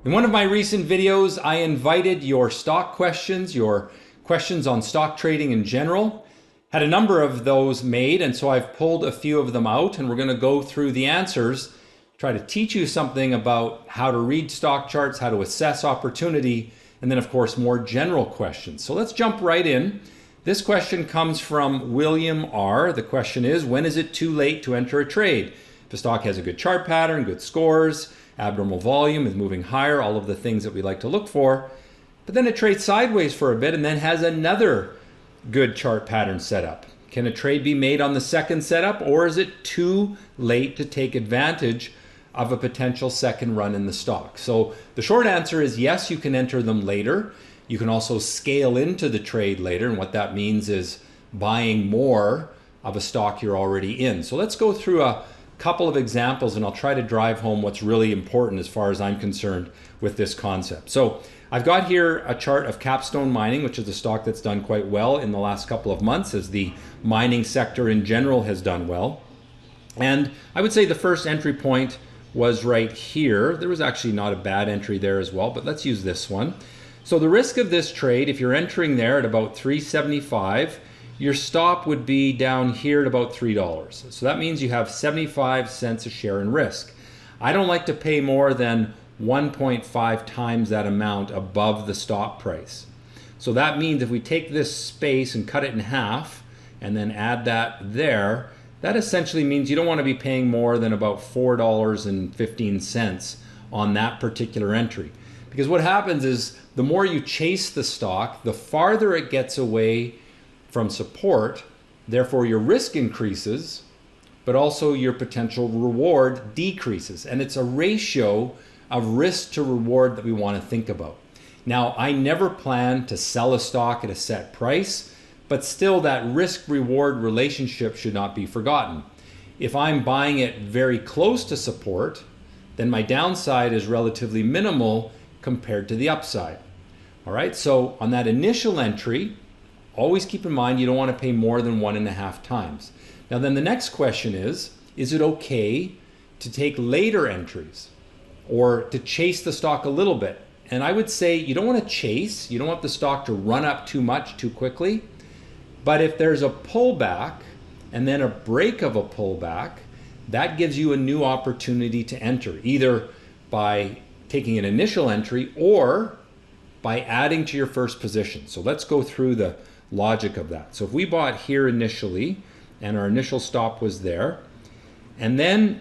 In one of my recent videos, I invited your stock questions, your questions on stock trading in general. Had a number of those made, and so I've pulled a few of them out, and we're going to go through the answers, try to teach you something about how to read stock charts, how to assess opportunity, and then of course more general questions. So let's jump right in. This question comes from William R. The question is, when is it too late to enter a trade? If a stock has a good chart pattern, good scores, abnormal volume, is moving higher, all of the things that we like to look for, but then it trades sideways for a bit and then has another good chart pattern setup. Can a trade be made on the second setup, or is it too late to take advantage of a potential second run in the stock? So the short answer is yes, you can enter them later. You can also scale into the trade later, and what that means is buying more of a stock you're already in. So let's go through a couple of examples, and I'll try to drive home what's really important as far as I'm concerned with this concept. So I've got here a chart of Capstone Mining, which is a stock that's done quite well in the last couple of months as the mining sector in general has done well. And I would say the first entry point was right here. There was actually not a bad entry there as well, but let's use this one. So the risk of this trade, if you're entering there at about 375, your stop would be down here at about $3. So that means you have 75 cents a share in risk. I don't like to pay more than 1.5 times that amount above the stop price. So that means if we take this space and cut it in half and then add that there, that essentially means you don't want to be paying more than about $4.15 on that particular entry. Because what happens is the more you chase the stock, the farther it gets away from support, therefore your risk increases, but also your potential reward decreases. And it's a ratio of risk to reward that we want to think about. Now, I never plan to sell a stock at a set price, but still that risk-reward relationship should not be forgotten. If I'm buying it very close to support, then my downside is relatively minimal compared to the upside. All right, so on that initial entry, always keep in mind you don't want to pay more than 1.5 times. Now then the next question is it okay to take later entries or to chase the stock a little bit? And I would say you don't want to chase, you don't want the stock to run up too much too quickly, but if there's a pullback and then a break of a pullback, that gives you a new opportunity to enter, either by taking an initial entry or by adding to your first position. So let's go through the logic of that. So if we bought here initially and our initial stop was there, and then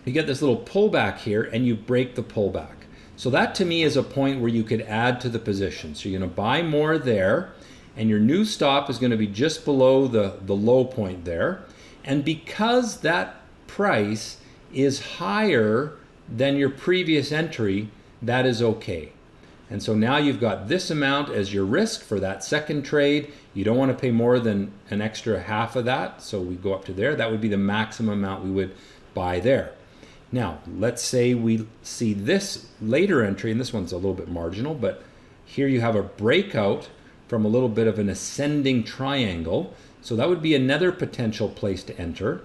you get this little pullback here and you break the pullback. So that to me is a point where you could add to the position. So you're going to buy more there and your new stop is going to be just below the low point there. And because that price is higher than your previous entry, that is okay. And so now you've got this amount as your risk for that second trade. You don't want to pay more than an extra half of that. So we go up to there. That would be the maximum amount we would buy there. Now, let's say we see this later entry, and this one's a little bit marginal, but here you have a breakout from a little bit of an ascending triangle. So that would be another potential place to enter.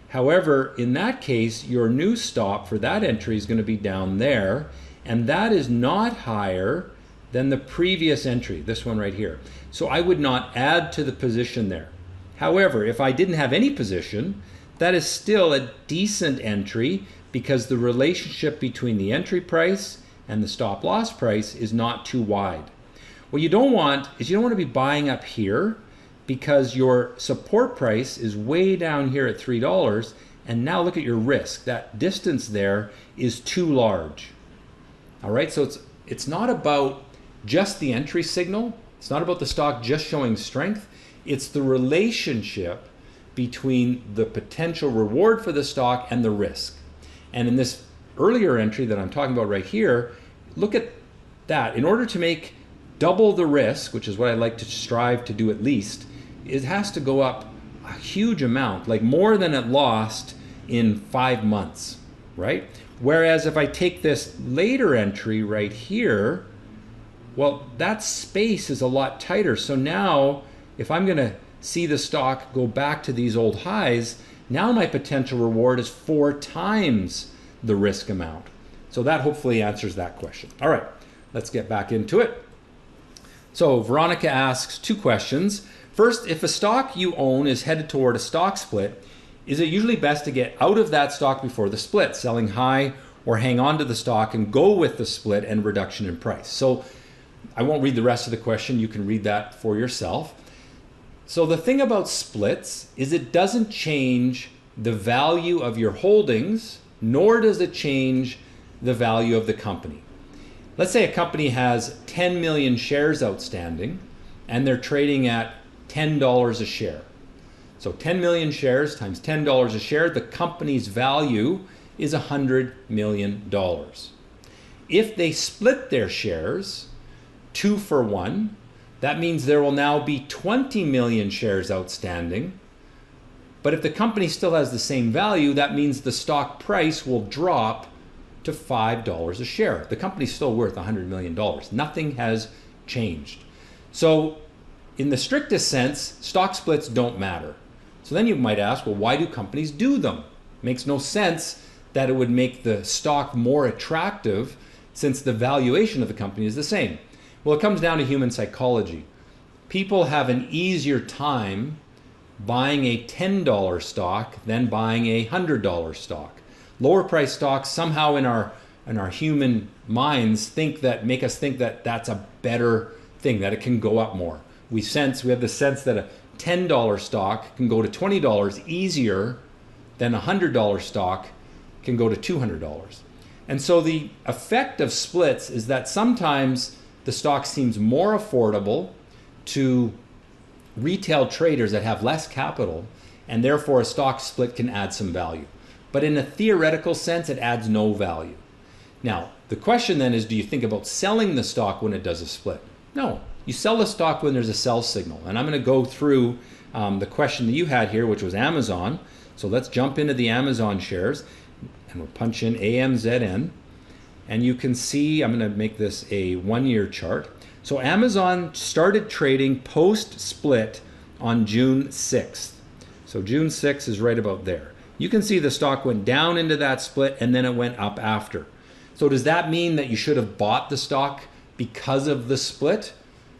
However, in that case, your new stop for that entry is going to be down there. And that is not higher than the previous entry, this one right here. So I would not add to the position there. However, if I didn't have any position, that is still a decent entry because the relationship between the entry price and the stop loss price is not too wide. What you don't want is you don't want to be buying up here because your support price is way down here at $3. And now look at your risk. That distance there is too large. All right, so it's not about just the entry signal. It's not about the stock just showing strength. It's the relationship between the potential reward for the stock and the risk. And in this earlier entry that I'm talking about right here, look at that. In order to make double the risk, which is what I like to strive to do at least, it has to go up a huge amount, like more than it lost in 5 months, right? Whereas if I take this later entry right here, well, that space is a lot tighter. So now if I'm going to see the stock go back to these old highs, now my potential reward is 4 times the risk amount. So that hopefully answers that question. All right, let's get back into it. So Veronica asks 2 questions. First, if a stock you own is headed toward a stock split, is it usually best to get out of that stock before the split, selling high, or hang on to the stock and go with the split and reduction in price? So I won't read the rest of the question. You can read that for yourself. So the thing about splits is it doesn't change the value of your holdings, nor does it change the value of the company. Let's say a company has 10 million shares outstanding and they're trading at $10 a share. So 10 million shares times $10 a share, the company's value is $100 million. If they split their shares 2 for 1, that means there will now be 20 million shares outstanding. But if the company still has the same value, that means the stock price will drop to $5 a share. The company's still worth $100 million. Nothing has changed. So in the strictest sense, stock splits don't matter. So then you might ask, well, why do companies do them? Makes no sense that it would make the stock more attractive since the valuation of the company is the same. Well, it comes down to human psychology. People have an easier time buying a $10 stock than buying a $100 stock. Lower price stocks somehow in our human minds make us think that that's a better thing, that it can go up more. We have the sense that a $10 stock can go to $20 easier than a $100 stock can go to $200. And so the effect of splits is that sometimes the stock seems more affordable to retail traders that have less capital, and therefore a stock split can add some value. But in a theoretical sense, it adds no value. Now, the question then is, do you think about selling the stock when it does a split? No, you sell the stock when there's a sell signal. And I'm going to go through the question that you had here, which was Amazon. So let's jump into the Amazon shares, and we'll punch in AMZN. And you can see, I'm going to make this a 1-year chart. So Amazon started trading post-split on June 6th. So June 6th is right about there. You can see the stock went down into that split and then it went up after. So does that mean that you should have bought the stock because of the split?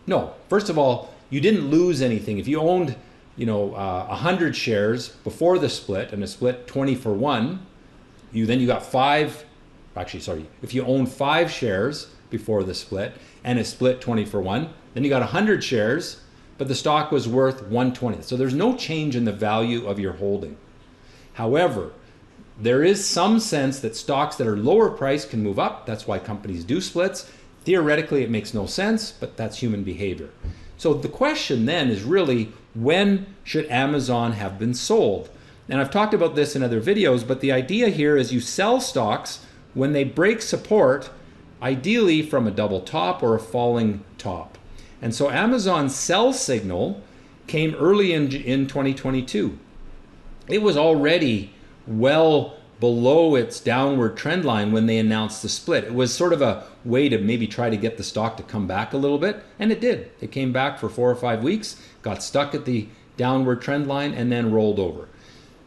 No. First of all, you didn't lose anything. If you owned 100 shares before the split and a split 20 for 1, you got 5. Actually, sorry. If you owned 5 shares before the split and it split 20 for 1, then you got 100 shares, but the stock was worth 120. So there's no change in the value of your holding. However, there is some sense that stocks that are lower priced can move up. That's why companies do splits. Theoretically, it makes no sense, but that's human behavior. So the question then is really, when should Amazon have been sold? And I've talked about this in other videos, but the idea here is you sell stocks when they break support, ideally from a double top or a falling top. And so Amazon's sell signal came early in 2022. It was already well below its downward trend line when they announced the split. It was sort of a way to maybe try to get the stock to come back a little bit, and it did. It came back for 4 or 5 weeks, got stuck at the downward trend line, and then rolled over.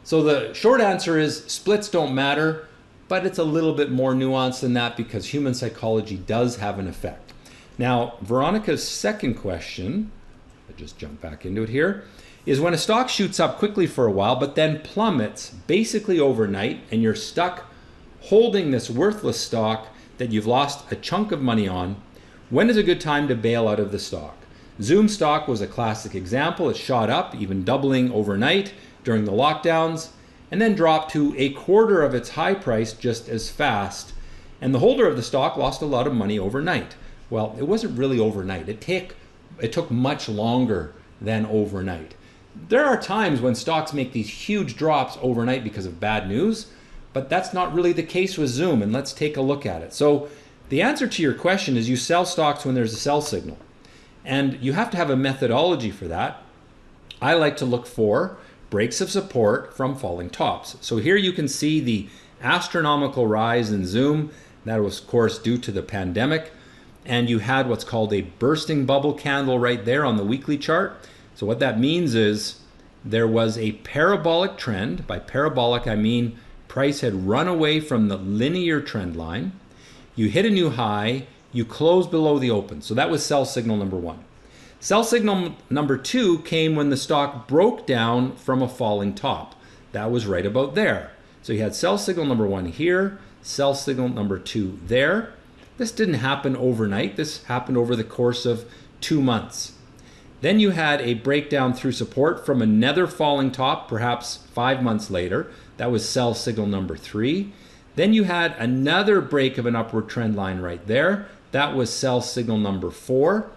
So the short answer is splits don't matter, but it's a little bit more nuanced than that because human psychology does have an effect. Now, Veronica's second question, I'll just jump back into it here, is when a stock shoots up quickly for a while but then plummets basically overnight and you're stuck holding this worthless stock that you've lost a chunk of money on, when is a good time to bail out of the stock? Zoom stock was a classic example. It shot up, even doubling overnight during the lockdowns, and then dropped to a quarter of its high price just as fast. And the holder of the stock lost a lot of money overnight. Well, it wasn't really overnight. It took much longer than overnight. There are times when stocks make these huge drops overnight because of bad news, but that's not really the case with Zoom, and let's take a look at it. So the answer to your question is you sell stocks when there's a sell signal, and you have to have a methodology for that. I like to look for breaks of support from falling tops. So here you can see the astronomical rise in Zoom. That was, of course, due to the pandemic, and you had what's called a bursting bubble candle right there on the weekly chart. So what that means is there was a parabolic trend. By parabolic, I mean price had run away from the linear trend line. You hit a new high, you close below the open. So that was sell signal number 1. Sell signal number 2 came when the stock broke down from a falling top. That was right about there. So you had sell signal number 1 here, sell signal number 2 there. This didn't happen overnight. This happened over the course of 2 months. Then you had a breakdown through support from another falling top, perhaps 5 months later. That was sell signal number 3. Then you had another break of an upward trend line right there. That was sell signal number 4.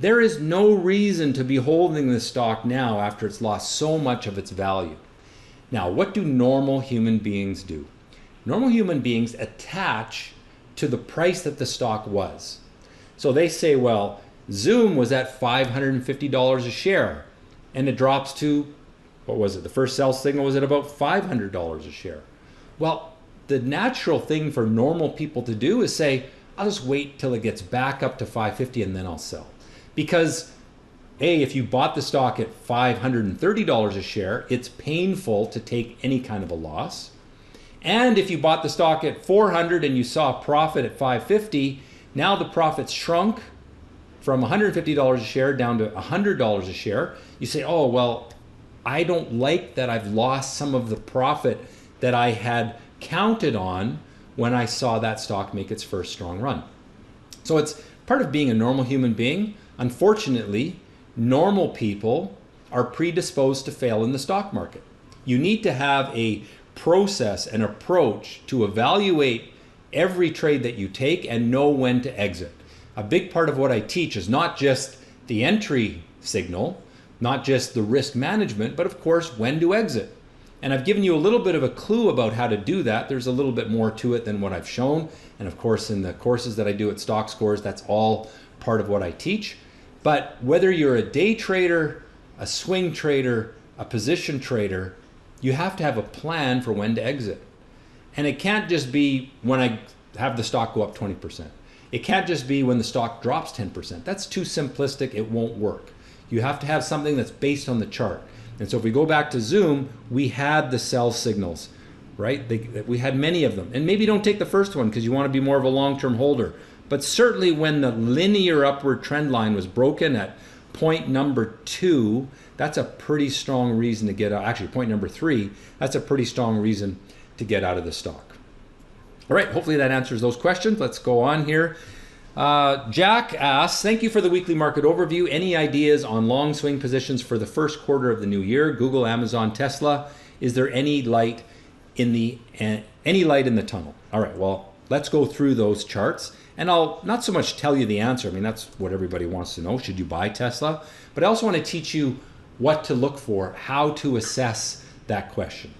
There is no reason to be holding this stock now after it's lost so much of its value. Now, what do normal human beings do? Normal human beings attach to the price that the stock was. So they say, well, Zoom was at $550 a share, and it drops to, what was it? The first sell signal was at about $500 a share. Well, the natural thing for normal people to do is say, I'll just wait till it gets back up to $550 and then I'll sell. Because A, if you bought the stock at $530 a share, it's painful to take any kind of a loss. And if you bought the stock at $400 and you saw a profit at $550, now the profit's shrunk from $150 a share down to $100 a share. You say, oh, well, I don't like that I've lost some of the profit that I had counted on when I saw that stock make its first strong run. So it's part of being a normal human being. Unfortunately, normal people are predisposed to fail in the stock market. You need to have a process, an approach to evaluate every trade that you take and know when to exit. A big part of what I teach is not just the entry signal, not just the risk management, but of course, when to exit. And I've given you a little bit of a clue about how to do that. There's a little bit more to it than what I've shown. And of course, in the courses that I do at Stockscores, that's all part of what I teach. But whether you're a day trader, a swing trader, a position trader, you have to have a plan for when to exit. And it can't just be when I have the stock go up 20%. It can't just be when the stock drops 10%. That's too simplistic. It won't work. You have to have something that's based on the chart. And so if we go back to Zoom, we had the sell signals, right? We had many of them. And maybe don't take the first one because you want to be more of a long-term holder. But certainly when the linear upward trend line was broken at point number 2, that's a pretty strong reason to get out. Actually, point number 3, that's a pretty strong reason to get out of the stock. All right, hopefully that answers those questions. Let's go on here. Jack asks, thank you for the weekly market overview. Any ideas on long swing positions for the first quarter of the new year? Google, Amazon, Tesla. Is there any light in the tunnel? All right, well, let's go through those charts. And I'll not so much tell you the answer. I mean, that's what everybody wants to know. Should you buy Tesla? But I also want to teach you what to look for, how to assess that question.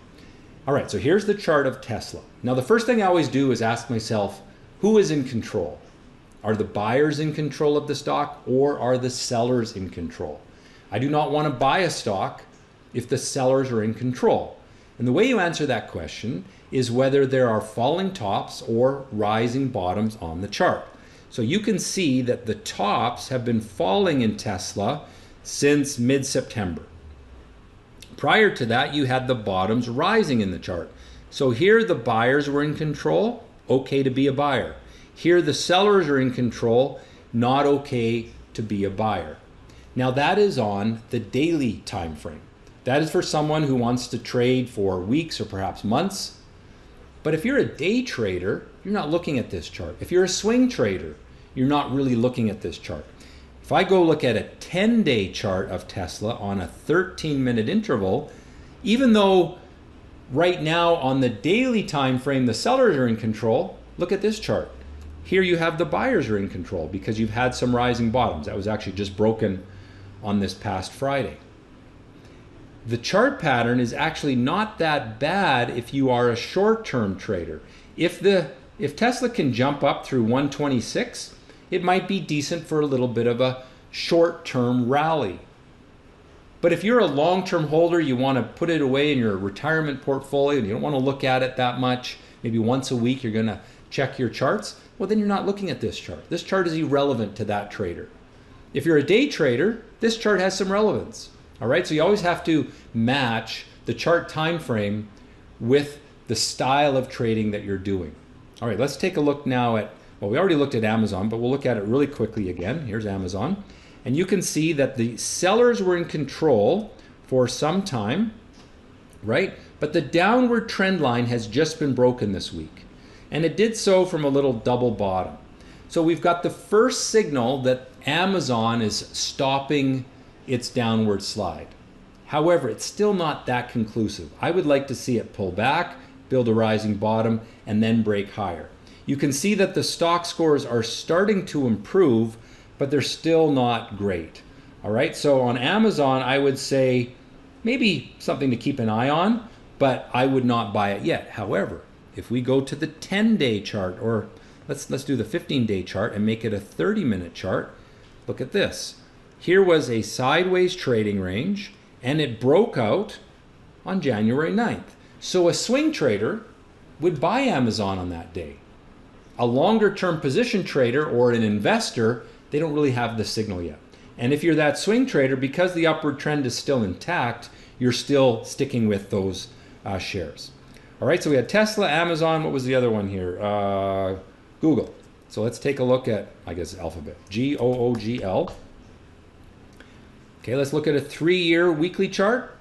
All right, so here's the chart of Tesla. Now, the first thing I always do is ask myself, who is in control? Are the buyers in control of the stock or are the sellers in control? I do not want to buy a stock if the sellers are in control. And the way you answer that question is whether there are falling tops or rising bottoms on the chart. So you can see that the tops have been falling in Tesla since mid-September. Prior to that, you had the bottoms rising in the chart. So here the buyers were in control, okay to be a buyer. Here the sellers are in control, not okay to be a buyer. Now that is on the daily time frame. That is for someone who wants to trade for weeks or perhaps months. But if you're a day trader, you're not looking at this chart. If you're a swing trader, you're not really looking at this chart. If I go look at a 10-day chart of Tesla on a 13-minute interval, even though right now on the daily time frame the sellers are in control, look at this chart. Here you have the buyers are in control because you've had some rising bottoms. That was actually just broken on this past Friday. The chart pattern is actually not that bad if you are a short-term trader. If Tesla can jump up through 126, it might be decent for a little bit of a short-term rally. But if you're a long-term holder, you want to put it away in your retirement portfolio and you don't want to look at it that much, maybe once a week you're going to check your charts, well then you're not looking at this chart. This chart is irrelevant to that trader. If you're a day trader, this chart has some relevance. All right, so you always have to match the chart time frame with the style of trading that you're doing. All right, let's take a look now at Well, we already looked at Amazon, but we'll look at it really quickly again. Here's Amazon. And you can see that the sellers were in control for some time, right? But the downward trend line has just been broken this week. And it did so from a little double bottom. So we've got the first signal that Amazon is stopping its downward slide. However, it's still not that conclusive. I would like to see it pull back, build a rising bottom, and then break higher. You can see that the stock scores are starting to improve, but they're still not great. All right, so on Amazon, I would say maybe something to keep an eye on, but I would not buy it yet. However, if we go to the 10-day chart, or let's do the 15-day chart and make it a 30-minute chart, look at this. Here was a sideways trading range, and it broke out on January 9th. So a swing trader would buy Amazon on that day. A longer-term position trader or an investor, they don't really have the signal yet. And if you're that swing trader, because the upward trend is still intact, you're still sticking with those shares. All right, so we had Tesla, Amazon. What was the other one here? Google. So let's take a look at, I guess, Alphabet. G-O-O-G-L. Okay, let's look at a 3-year weekly chart.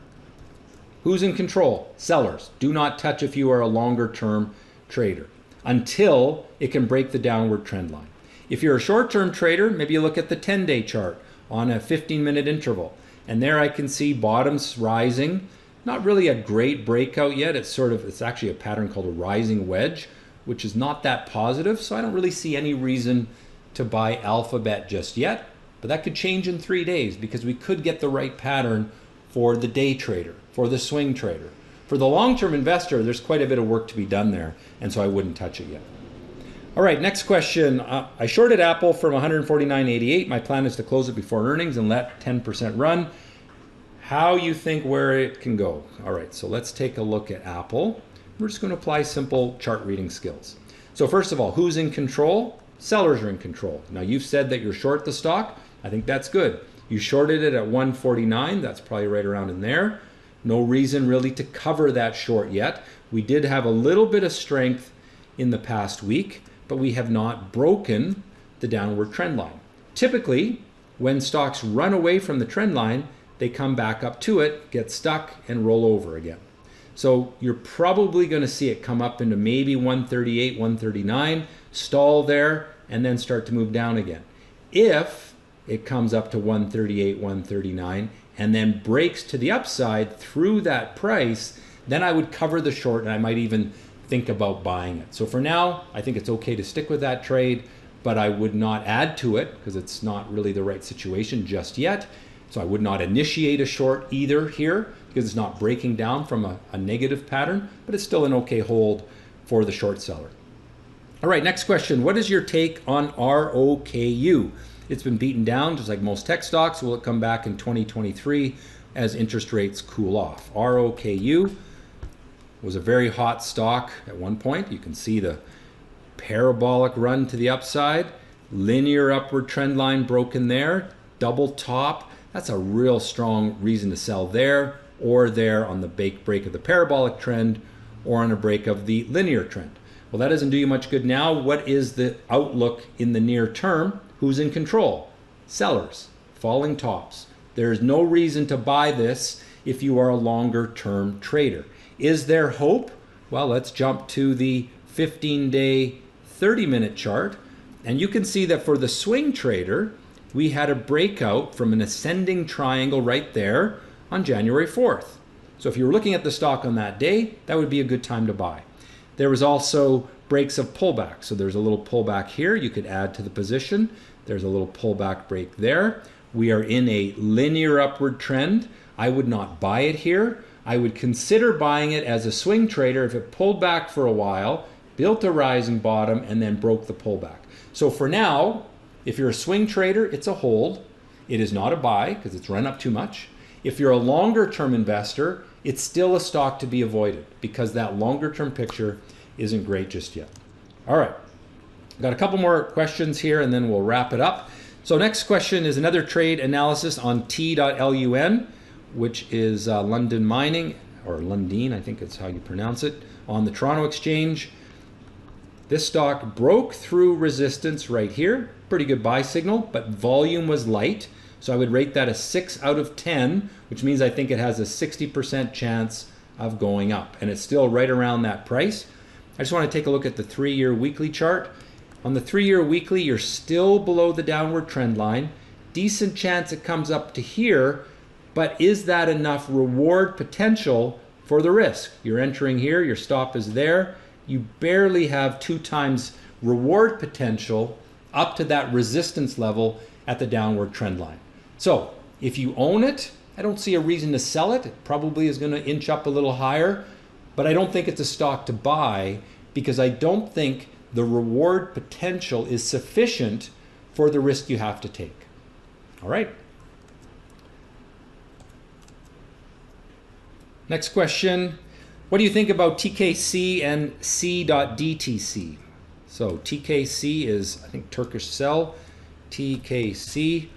Who's in control? Sellers. Do not touch if you are a longer-term trader until it can break the downward trend line. If you're a short-term trader, maybe you look at the 10-day chart on a 15-minute interval. And there I can see bottoms rising. Not really a great breakout yet. It's actually a pattern called a rising wedge, which is not that positive. So I don't really see any reason to buy Alphabet just yet. But that could change in 3 days because we could get the right pattern for the day trader, for the swing trader. For the long-term investor, there's quite a bit of work to be done there, and so I wouldn't touch it yet. All right, next question. I shorted Apple from 149.88. My plan is to close it before earnings and let 10% run. How you think where it can go? All right, so let's take a look at Apple. We're just going to apply simple chart reading skills. So first of all, who's in control? Sellers are in control. Now you've said that you're short the stock. I think that's good. You shorted it at 149. That's probably right around in there. No reason really to cover that short yet. We did have a little bit of strength in the past week, but we have not broken the downward trend line. Typically, when stocks run away from the trend line, they come back up to it, get stuck, and roll over again. So you're probably going to see it come up into maybe 138, 139, stall there, and then start to move down again. If it comes up to 138, 139, and then breaks to the upside through that price, then I would cover the short and I might even think about buying it. So for now, I think it's okay to stick with that trade, but I would not add to it because it's not really the right situation just yet. So I would not initiate a short either here because it's not breaking down from a negative pattern, but it's still an okay hold for the short seller. All right, next question. What is your take on ROKU? It's been beaten down just like most tech stocks. Will it come back in 2023 as interest rates cool off? ROKU was a very hot stock at one point. You can see the parabolic run to the upside, linear upward trend line broken there, double top. That's a real strong reason to sell there or there on the break of the parabolic trend or on a break of the linear trend. Well, that doesn't do you much good now. What is the outlook in the near term? Who's in control? Sellers, falling tops. There is no reason to buy this if you are a longer term trader. Is there hope? Well, let's jump to the 15-day, 30-minute chart. And you can see that for the swing trader, we had a breakout from an ascending triangle right there on January 4th. So if you were looking at the stock on that day, that would be a good time to buy. There was also breaks of pullback. So there's a little pullback here. You could add to the position. There's a little pullback break there. We are in a linear upward trend. I would not buy it here. I would consider buying it as a swing trader if it pulled back for a while, built a rising bottom, and then broke the pullback. So for now, if you're a swing trader, it's a hold. It is not a buy because it's run up too much. If you're a longer term investor, it's still a stock to be avoided because that longer term picture isn't great just yet. All right, got a couple more questions here and then we'll wrap it up. So next question is another trade analysis on T.LUN, which is London Mining, or Lundin, I think that's how you pronounce it, on the Toronto Exchange. This stock broke through resistance right here. Pretty good buy signal, but volume was light. So I would rate that a 6 out of 10, which means I think it has a 60% chance of going up. And it's still right around that price. I just want to take a look at the 3-year weekly chart. On the 3-year weekly, you're still below the downward trend line. Decent chance it comes up to here, but is that enough reward potential for the risk? You're entering here, your stop is there. You barely have 2 times reward potential up to that resistance level at the downward trend line. So if you own it, I don't see a reason to sell it. It probably is going to inch up a little higher, but I don't think it's a stock to buy because I don't think the reward potential is sufficient for the risk you have to take. All right. Next question. What do you think about TKC and C.DTC? So TKC is, I think, Turkish Sell. TKC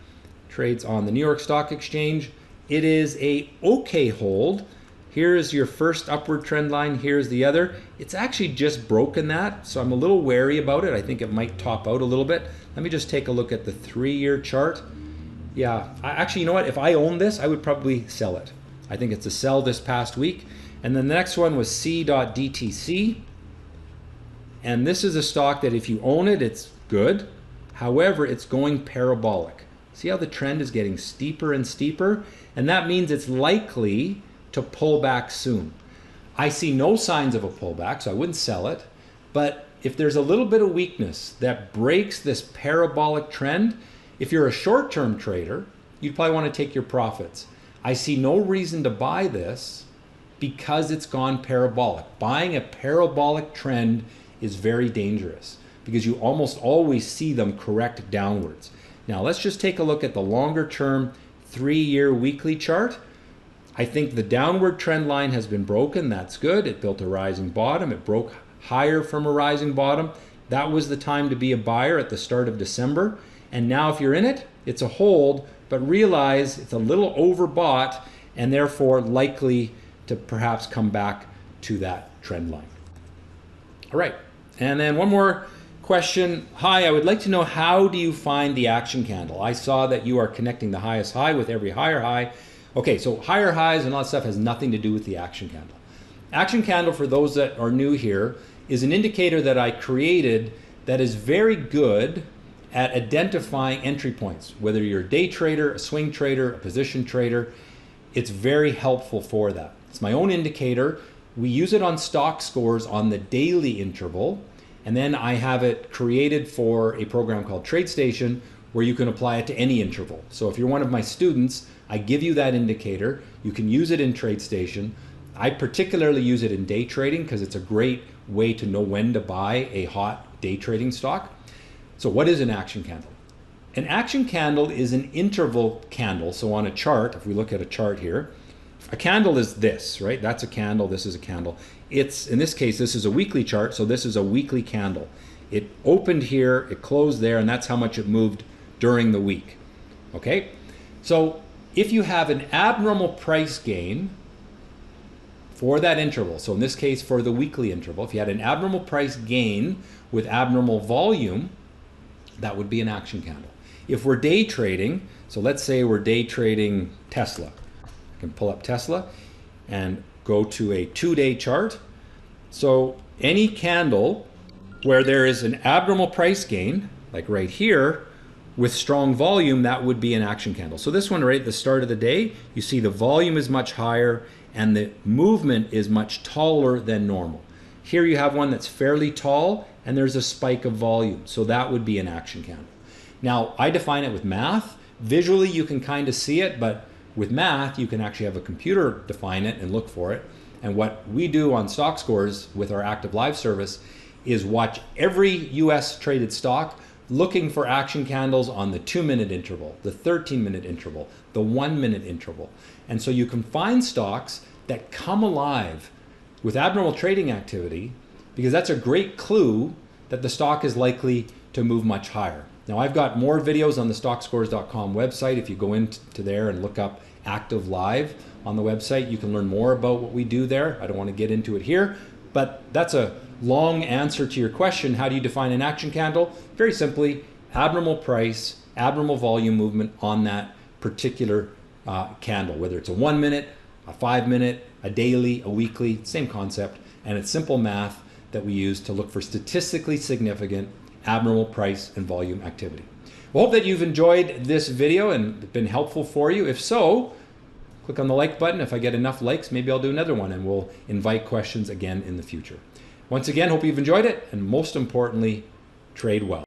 trades on the New York Stock Exchange. It is a okay hold. Here's your first upward trend line. Here's the other. It's actually just broken that, so I'm a little wary about it. I think it might top out a little bit. Let me just take a look at the 3-year chart. Yeah, actually, you know what? If I owned this, I would probably sell it. I think it's a sell this past week. And then the next one was C.DTC. And this is a stock that if you own it, it's good. However, it's going parabolic. See how the trend is getting steeper and steeper? And that means it's likely to pull back soon. I see no signs of a pullback, so I wouldn't sell it. But if there's a little bit of weakness that breaks this parabolic trend, if you're a short-term trader, you'd probably want to take your profits. I see no reason to buy this because it's gone parabolic. Buying a parabolic trend is very dangerous because you almost always see them correct downwards. Now let's just take a look at the longer term 3-year weekly chart. I think the downward trend line has been broken. That's good. It built a rising bottom. It broke higher from a rising bottom. That was the time to be a buyer at the start of December. And now if you're in it, it's a hold, but realize it's a little overbought and therefore likely to perhaps come back to that trend line. All right, and then one more question. Hi, I would like to know, how do you find the action candle? I saw that you are connecting the highest high with every higher high. Okay, so higher highs and all that stuff has nothing to do with the action candle. Action candle, for those that are new here, is an indicator that I created that is very good at identifying entry points. Whether you're a day trader, a swing trader, a position trader, it's very helpful for that. It's my own indicator. We use it on Stockscores on the daily interval, and then I have it created for a program called TradeStation where you can apply it to any interval. So if you're one of my students, I give you that indicator. You can use it in TradeStation. I particularly use it in day trading because it's a great way to know when to buy a hot day trading stock. So what is an action candle? An action candle is an interval candle. So on a chart, if we look at a chart here, a candle is this, right? That's a candle, this is a candle. It's, in this case, this is a weekly chart, so this is a weekly candle. It opened here, it closed there, and that's how much it moved during the week, okay? So if you have an abnormal price gain for that interval, so in this case for the weekly interval, if you had an abnormal price gain with abnormal volume, that would be an action candle. If we're day trading, so let's say we're day trading Tesla. I can pull up Tesla and go to a 2-day chart. So any candle where there is an abnormal price gain, like right here, with strong volume, that would be an action candle. So this one right at the start of the day, you see the volume is much higher and the movement is much taller than normal. Here you have one that's fairly tall and there's a spike of volume. So that would be an action candle. Now, I define it with math. Visually, you can kind of see it, but with math, you can actually have a computer define it and look for it. And what we do on Stockscores with our active live service is watch every US traded stock looking for action candles on the 2-minute interval, the 13-minute interval, the 1-minute interval. And so you can find stocks that come alive with abnormal trading activity because that's a great clue that the stock is likely to move much higher. Now, I've got more videos on the Stockscores.com website. If you go into there and look up Active Live on the website, you can learn more about what we do there. I don't want to get into it here, But that's a long answer to your question. How do you define an action candle? Very simply, abnormal price, abnormal volume movement on that particular candle, whether it's a 1 minute, a 5 minute, a daily, a weekly, same concept. And it's simple math that we use to look for statistically significant abnormal price and volume activity. Well, hope that you've enjoyed this video and been helpful for you. If so, click on the like button. If I get enough likes, maybe I'll do another one and we'll invite questions again in the future. Once again, hope you've enjoyed it, and most importantly, trade well.